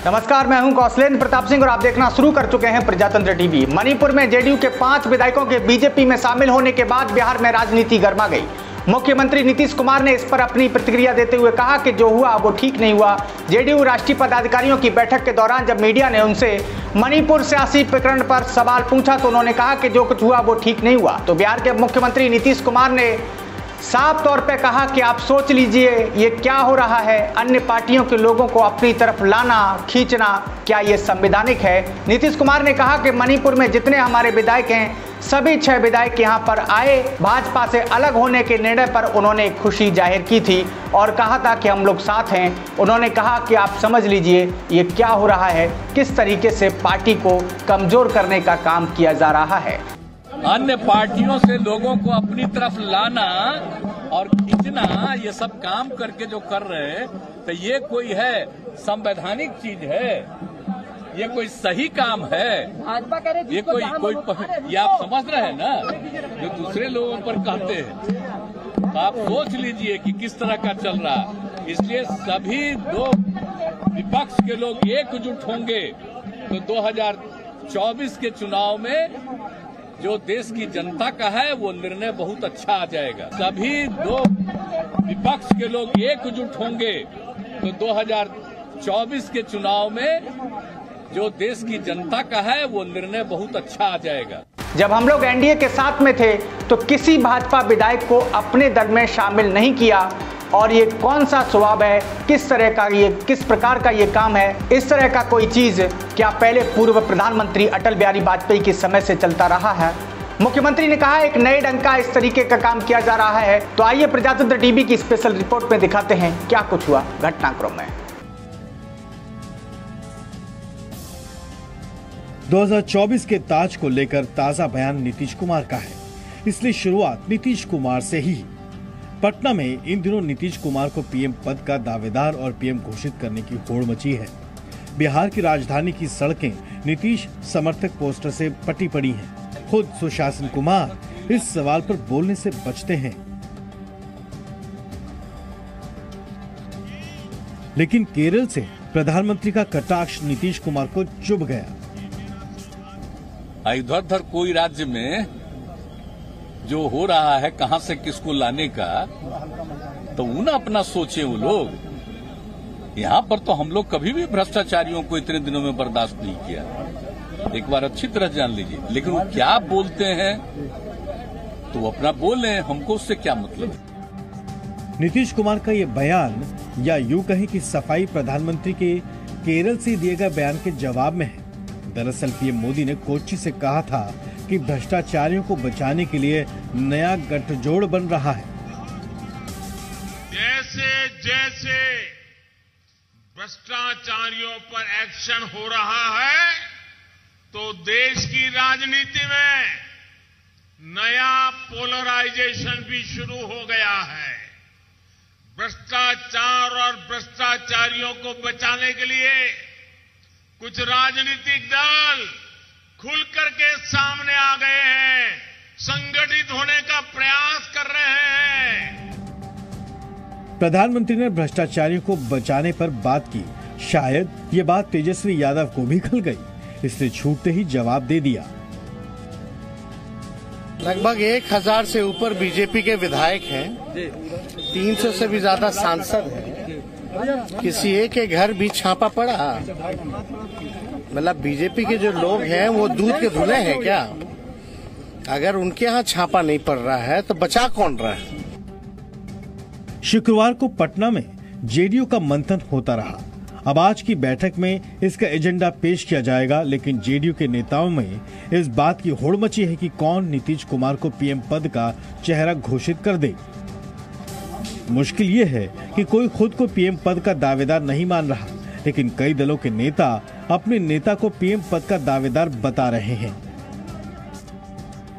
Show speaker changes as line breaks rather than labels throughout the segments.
नमस्कार, मैं हूं कौशलेंद्र प्रताप सिंह और आप देखना शुरू कर चुके हैं प्रजातंत्र टीवी। मणिपुर में जेडीयू के 5 विधायकों के बीजेपी में शामिल होने के बाद बिहार में राजनीति गर्मा गई। मुख्यमंत्री नीतीश कुमार ने इस पर अपनी प्रतिक्रिया देते हुए कहा कि जो हुआ वो ठीक नहीं हुआ। जेडीयू राष्ट्रीय पदाधिकारियों की बैठक के दौरान जब मीडिया ने उनसे मणिपुर सियासी प्रकरण पर सवाल पूछा तो उन्होंने कहा कि जो कुछ हुआ वो ठीक नहीं हुआ। तो बिहार के मुख्यमंत्री नीतीश कुमार ने साफ तौर पे कहा कि आप सोच लीजिए ये क्या हो रहा है। अन्य पार्टियों के लोगों को अपनी तरफ लाना, खींचना, क्या ये संवैधानिक है? नीतीश कुमार ने कहा कि मणिपुर में जितने हमारे विधायक हैं सभी 6 विधायक यहाँ पर आए। भाजपा से अलग होने के निर्णय पर उन्होंने खुशी जाहिर की थी और कहा था कि हम लोग साथ हैं। उन्होंने कहा कि आप समझ लीजिए ये क्या हो रहा है, किस तरीके से पार्टी को कमजोर करने का काम किया जा रहा है।
अन्य पार्टियों से लोगों को अपनी तरफ लाना और खींचना, ये सब काम करके जो कर रहे हैं तो ये कोई है संवैधानिक चीज है? ये कोई सही काम है? ये कोई ये आप समझ रहे हैं ना, जो दूसरे लोगों पर कहते हैं। तो आप सोच लीजिए कि किस तरह का चल रहा है। इसलिए सभी दो विपक्ष के लोग एकजुट होंगे तो 2024 के चुनाव में जो देश की जनता का है वो निर्णय बहुत अच्छा आ जाएगा। सभी दो विपक्ष के लोग एकजुट होंगे तो 2024 के चुनाव में जो देश की जनता का है वो निर्णय बहुत अच्छा आ जाएगा।
जब हम लोग एनडीए के साथ में थे तो किसी भाजपा विधायक को अपने दल में शामिल नहीं किया। और ये कौन सा स्वभाव है, किस प्रकार का ये काम है? इस तरह का कोई चीज क्या पहले पूर्व प्रधानमंत्री अटल बिहारी वाजपेयी के समय से चलता रहा है? मुख्यमंत्री ने कहा एक नए ढंग का इस तरीके का काम किया जा रहा है। तो आइए प्रजातंत्र टीवी की स्पेशल रिपोर्ट में दिखाते हैं क्या कुछ हुआ घटनाक्रम में।
2024 के ताज को लेकर ताजा बयान नीतीश कुमार का है, इसलिए शुरुआत नीतीश कुमार से ही। पटना में इन दिनों नीतीश कुमार को पीएम पद का दावेदार और पीएम घोषित करने की होड़ मची है। बिहार की राजधानी की सड़कें नीतीश समर्थक पोस्टर से पटी पड़ी हैं। खुद सुशासन कुमार इस सवाल पर बोलने से बचते हैं, लेकिन केरल से प्रधानमंत्री का कटाक्ष नीतीश कुमार को चुभ गया।
इधर कोई राज्य में जो हो रहा है, कहां से किसको लाने का, तो उन्हें अपना सोचे वो लोग। यहाँ पर तो हम लोग कभी भी भ्रष्टाचारियों को इतने दिनों में बर्दाश्त नहीं किया। एक बार अच्छी तरह जान लीजिए। लेकिन वो क्या बोलते हैं तो वो अपना बोले, हमको उससे क्या मतलब है।
नीतीश कुमार का ये बयान, या यूं कहें कि सफाई, प्रधानमंत्री के केरल से दिए गए बयान के जवाब में है। दरअसल पीएम मोदी ने कोच्चि से कहा था कि भ्रष्टाचारियों को बचाने के लिए नया गठजोड़ बन रहा है।
जैसे जैसे भ्रष्टाचारियों पर एक्शन हो रहा है तो देश की राजनीति में नया पोलराइजेशन भी शुरू हो गया है। भ्रष्टाचार और भ्रष्टाचारियों को बचाने के लिए कुछ राजनीतिक दल खुल करके सामने आ गए हैं, संगठित होने का प्रयास कर रहे हैं।
प्रधानमंत्री ने भ्रष्टाचारियों को बचाने पर बात की। शायद ये बात तेजस्वी यादव को भी खल गई, इसलिए छूटते ही जवाब दे दिया।
लगभग 1000 से ऊपर बीजेपी के विधायक हैं, 300 से भी ज्यादा सांसद हैं। किसी एक के घर भी छापा पड़ा? मतलब बीजेपी के जो लोग हैं वो दूध के धुले हैं क्या? अगर उनके यहाँ छापा नहीं पड़ रहा है तो बचा कौन रहा है?
शुक्रवार को पटना में जेडीयू का मंथन होता रहा। अब आज की बैठक में इसका एजेंडा पेश किया जाएगा, लेकिन जेडीयू के नेताओं में इस बात की होड़ मची है कि कौन नीतीश कुमार को पीएम पद का चेहरा घोषित कर दे। मुश्किल ये है कि कोई खुद को पीएम पद का दावेदार नहीं मान रहा, लेकिन कई दलों के नेता अपने नेता को पीएम पद का दावेदार बता रहे हैं।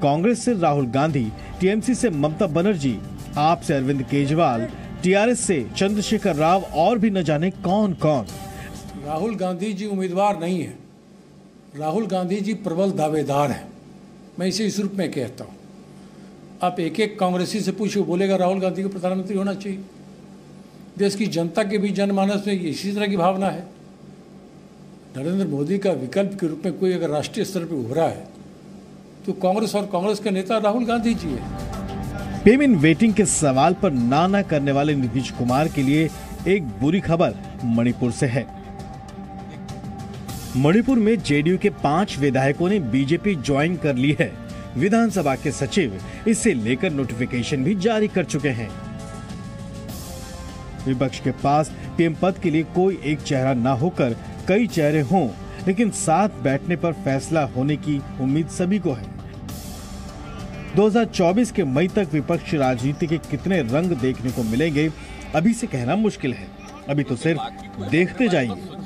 कांग्रेस से राहुल गांधी, टीएमसी से ममता बनर्जी, आप से अरविंद केजरीवाल, टीआरएस से चंद्रशेखर राव और भी न जाने कौन कौन।
राहुल गांधी जी उम्मीदवार नहीं है, राहुल गांधी जी प्रबल दावेदार हैं। मैं इसे इस रूप में कहता हूँ। आप एक एक कांग्रेसी से पूछो, बोलेगा राहुल गांधी को प्रधानमंत्री होना चाहिए। देश की जनता के भी जनमानस में इसी तरह की भावना है। नरेंद्र मोदी का विकल्प के रूप में कोई अगर राष्ट्रीय स्तर पर उभरा है तो कांग्रेस और कांग्रेस के नेता राहुल गांधी जी है।
पीएम इन वेटिंग के सवाल पर ना करने वाले नीतीश कुमार के लिए एक बुरी खबर मणिपुर से है। मणिपुर में जेडीयू के 5 विधायकों ने बीजेपी ज्वाइन कर ली है। विधानसभा के सचिव इसे लेकर नोटिफिकेशन भी जारी कर चुके हैं। विपक्ष के पास पीएम पद के लिए कोई एक चेहरा न होकर कई चेहरे हों, लेकिन साथ बैठने पर फैसला होने की उम्मीद सभी को है। 2024 के मई तक विपक्ष राजनीति के कितने रंग देखने को मिलेंगे अभी से कहना मुश्किल है। अभी तो सिर्फ देखते जाइए।